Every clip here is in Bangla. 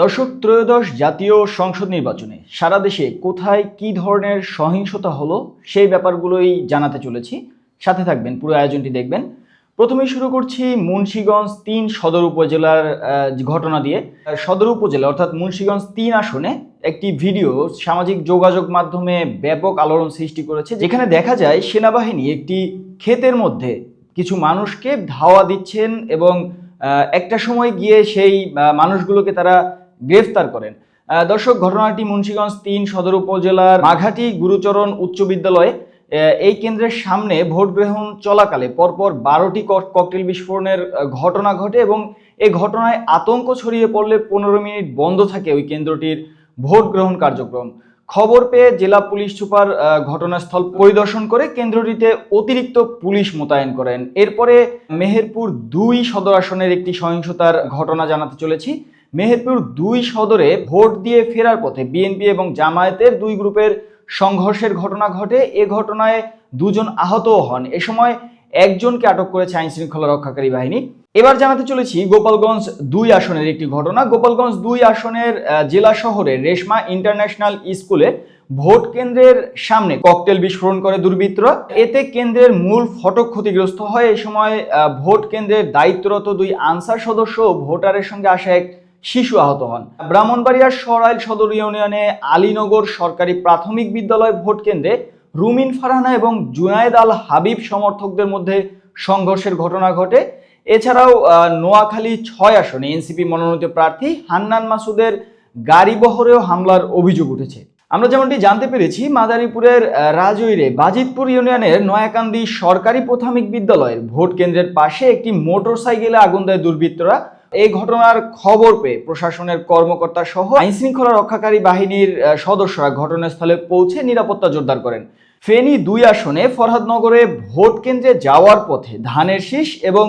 দর্শক, ত্রয়োদশ জাতীয় সংসদ নির্বাচনে সারা দেশে কোথায় কি ধরনের সহিংসতা হলো সেই ব্যাপারগুলোই জানাতে চলেছি। সাথে থাকবেন, পুরো আয়োজনটি দেখবেন। প্রথমেই শুরু করছি মুন্সিগঞ্জ ৩ সদর উপজেলার ঘটনা দিয়ে। সদর উপজেলা অর্থাৎ মুন্সিগঞ্জ ৩ আসনে একটি ভিডিও সামাজিক যোগাযোগ মাধ্যমে ব্যাপক আলোড়ন সৃষ্টি করেছে, যেখানে দেখা যায় সেনাবাহিনী একটি ক্ষেতের মধ্যে কিছু মানুষকে ধাওয়া দিচ্ছেন এবং একটা সময় গিয়ে সেই মানুষগুলোকে তারা গ্রেফতার করেন। দর্শক, ঘটনাটি মুন্সিগঞ্জ ৩ সদর উপজেলার মাঘাটি গুরুচরণ উচ্চ বিদ্যালয়ে এই কেন্দ্রের সামনে ভোট গ্রহণ চলাকালে পরপর 12টি ককটেল বিস্ফোরণের ঘটনা ঘটে এবং এই ঘটনায় আতঙ্ক ছড়িয়ে পড়লে 15 মিনিট বন্ধ থাকে ওই কেন্দ্রটির ভোট গ্রহণ কার্যক্রম। খবর পেয়ে জেলা পুলিশ সুপার ঘটনাস্থল পরিদর্শন করে কেন্দ্রটিতে অতিরিক্ত পুলিশ মোতায়েন করেন। এরপরে মেহেরপুর ২ সদর আসনের একটি সহিংসতার ঘটনা জানাতে চলেছি। মেহেরপুর ২ সদরে ভোট দিয়ে ফেরার পথে বিএনপি এবং জামায়াতের ২ গ্রুপের সংঘর্ষের ঘটনা ঘটে। এ ঘটনায় 2 জন আহতও হন। এ সময় একজনকে আটক করেছে আইন শৃঙ্খলা রক্ষাকারী বাহিনী। এবার জানাতে চলেছি গোপালগঞ্জ ২ আসনের একটি ঘটনা। গোপালগঞ্জ ২ আসনের জেলা শহরের রেশমা ইন্টারন্যাশনাল স্কুলে ভোট কেন্দ্রের সামনে ককটেল বিস্ফোরণ করে দুর্বৃত্তরা। এতে কেন্দ্রের মূল ফটক ক্ষতিগ্রস্ত হয়। এই সময় ভোট কেন্দ্রের দায়িত্বরত 2 আনসার সদস্য ভোটারের সঙ্গে আসা এক শিশু আহত হন। ব্রাহ্মণবাড়িয়ার সরাইল সদর ইউনিয়নে আলীনগর সরকারি প্রাথমিক বিদ্যালয় ভোট কেন্দ্রে রুমিন ফারহানা এবং জুনায়েদ আল হাবিব সমর্থকদের মধ্যে সংঘর্ষের ঘটনা ঘটে। এছাড়াও নোয়াখালী ৬ আসনে এনসিপি মনোনীত প্রার্থী হান্নান মাসুদের গাড়ি বহরেও হামলার অভিযোগ উঠেছে। আমরা যেমনটি জানতে পেরেছি, মাদারীপুরের রাজৈরে বাজিতপুর ইউনিয়নের নয়াকান্দি সরকারি প্রাথমিক বিদ্যালয়ের ভোট কেন্দ্রের পাশে একটি মোটরসাইকেলে আগুন দেয় দুর্বৃত্তরা। এই ঘটনার খবর পেয়ে প্রশাসনের কর্মকর্তা সহ আইন শৃঙ্খলা রক্ষাকারী বাহিনীর সদস্যরা ঘটনাস্থলে পৌঁছে নিরাপত্তা জোরদার করেন। ফেনী ২ আসনে ফরহাদনগরে ভোট কেন্দ্রে যাওয়ার পথে ধানের শীষ এবং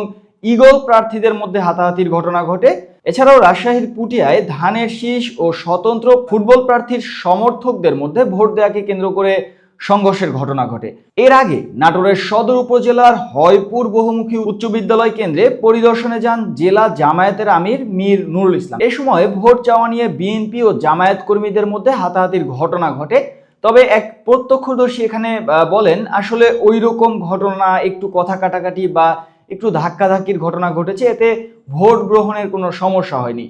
ঈগল প্রার্থীদের মধ্যে হাতাহাতির ঘটনা ঘটে। এছাড়াও রাজশাহীর পুটিয়ায় ধানের শীষ ও স্বতন্ত্র ফুটবল প্রার্থীর সমর্থকদের মধ্যে ভোট দেওয়াকে কেন্দ্র করে সংঘর্ষের ঘটনা ঘটে। এর আগে নাটোরের সদর উপজেলার হয়পুর বহুমুখী উচ্চ বিদ্যালয় কেন্দ্রে পরিদর্শনে যান জেলা জামায়াতের আমির মীর নুরুল ইসলাম। এ সময় ভোট চাওয়া নিয়ে বিএনপি ও জামায়াত কর্মীদের মধ্যে হাতাহাতির ঘটনা ঘটে। তবে এক প্রত্যক্ষদর্শী এখানে বলেন, আসলে ওই রকম ঘটনা, একটু কথা কাটাকাটি বা একটু ধাক্কাধাক্কির ঘটনা ঘটেছে, এতে ভোট গ্রহণের কোনো সমস্যা হয়নি।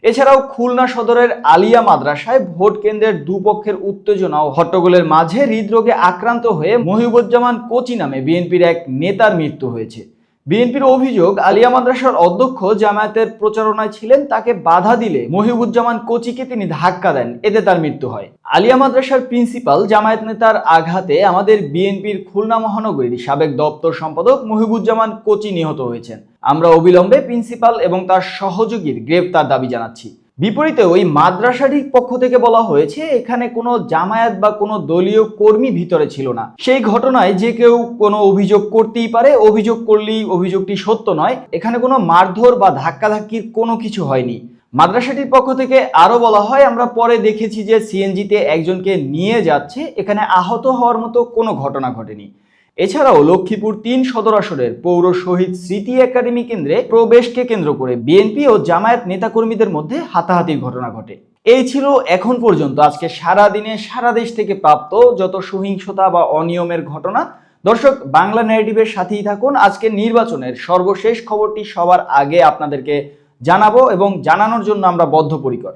এছাড়াও খুলনা সদরের আলিয়া মাদ্রাসায় ভোট কেন্দ্রের দুপক্ষের উত্তেজনা ও হট্টগোলের মাঝে হৃদরোগে আক্রান্ত হয়ে মহিবুজ্জামান কোচি নামে বিএনপির এক নেতার মৃত্যু হয়েছে। বিএনপির অভিযোগ, আলিয়া মাদ্রাসার অধ্যক্ষ জামায়াতের প্রচারণায় ছিলেন, তাকে বাধা দিলে মহিবুজ্জামান কোচিকে তিনি ধাক্কা দেন, এতে তার মৃত্যু হয়। আলিয়া মাদ্রাসার প্রিন্সিপাল জামায়াত নেতার আঘাতে আমাদের বিএনপির খুলনা মহানগরীর সাবেক দপ্তর সম্পাদক মহিবুজ্জামান কোচি নিহত হয়েছেন। আমরা অবিলম্বে প্রিন্সিপাল এবং তার সহযোগীর গ্রেফতার দাবি জানাচ্ছি। বিপরীতে ওই মাদ্রাসাটির পক্ষ থেকে বলা হয়েছে, এখানে কোনো জামায়াত বা কোনো দলীয় কর্মী ভিতরে ছিল না। সেই ঘটনায় যে কেউ কোনো অভিযোগ করতেই পারে, অভিযোগ করলেই অভিযোগটি সত্য নয়। এখানে কোনো মারধর বা ধাক্কাধাক্কির কোনো কিছু হয়নি। মাদ্রাসাটির পক্ষ থেকে আরো বলা হয়, আমরা পরে দেখেছি যে সিএনজিতে একজনকে নিয়ে যাচ্ছে, এখানে আহত হওয়ার মতো কোনো ঘটনা ঘটেনি। এছাড়াও লক্ষ্মীপুর ৩ সদর আসনের পৌর শহীদ স্মৃতি একাডেমি কেন্দ্রে প্রবেশকে কেন্দ্র করে বিএনপি ও জামায়াত নেতাকর্মীদের মধ্যে হাতাহাতির ঘটনা ঘটে। এই ছিল এখন পর্যন্ত আজকে সারা দিনে সারা দেশ থেকে প্রাপ্ত যত সহিংসতা বা অনিয়মের ঘটনা। দর্শক, বাংলা ন্যারেটিভের সাথেই থাকুন। আজকে নির্বাচনের সর্বশেষ খবরটি সবার আগে আপনাদেরকে জানাবো এবং জানানোর জন্য আমরা বদ্ধপরিকর।